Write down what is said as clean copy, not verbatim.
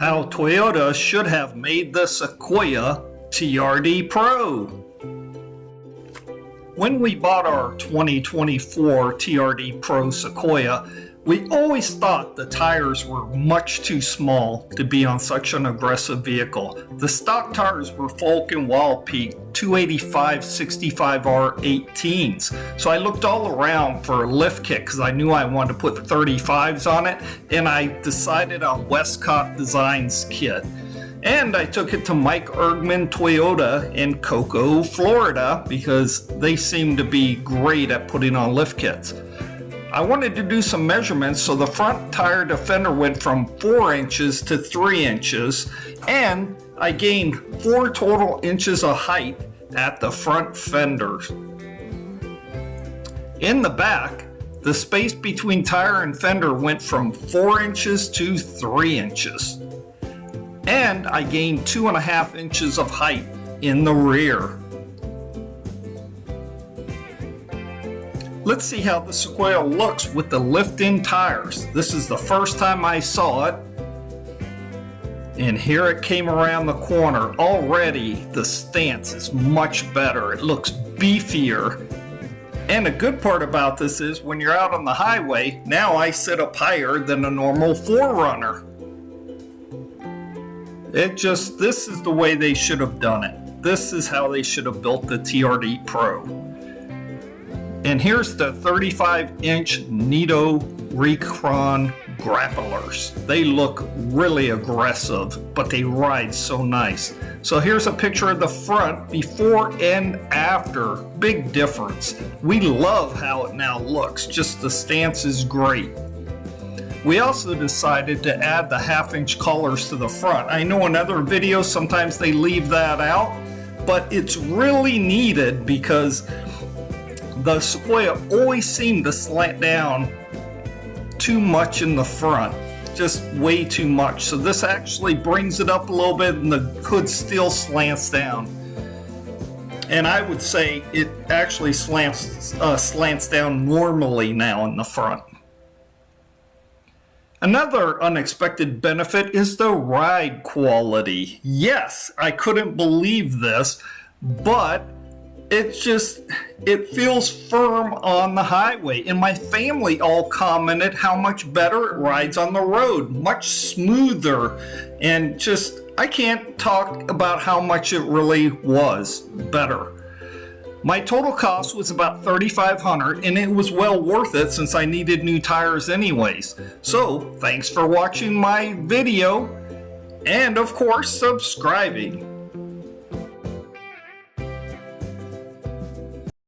How Toyota should have made the Sequoia TRD Pro. When we bought our 2024 TRD Pro Sequoia, we always thought the tires were much too small to be on such an aggressive vehicle. The stock tires were Vulcan Wild Peak 285/65R 18s. So I looked all around for a lift kit because I knew I wanted to put 35s on it, and I decided on Westcott Designs kit. And I took it to Mike Ergman Toyota in Cocoa, Florida, because they seem to be great at putting on lift kits. I wanted to do some measurements, so the front tire defender went from 4 inches to 3 inches, and I gained 4 total inches of height at the front fenders. In the back, the space between tire and fender went from 4 inches to 3 inches. And I gained 2.5 inches of height in the rear. Let's see how the Sequoia looks with the lift-in tires. This is the first time I saw it. And here it came around the corner. Already the stance is much better. It looks beefier. And a good part about this is when you're out on the highway, now I sit up higher than a normal 4Runner. This is the way they should have done it. This is how they should have built the TRD Pro. And here's the 35-inch Nito Recron grapplers. They look really aggressive, but they ride so nice. So here's a picture of the front before and after. Big difference. We love how it now looks. Just the stance is great. We also decided to add the 1/2-inch collars to the front. I know in other videos sometimes they leave that out, but it's really needed because the Sequoia always seemed to slant down too much in the front, just way too much. So this actually brings it up a little bit, and the hood still slants down. And I would say it actually slants down normally now in the front. Another unexpected benefit is the ride quality. Yes, I couldn't believe this, but it feels firm on the highway. And my family all commented how much better it rides on the road, much smoother. And I can't talk about how much it really was better. My total cost was about $3,500, and it was well worth it since I needed new tires anyways. So thanks for watching my video, and of course subscribing.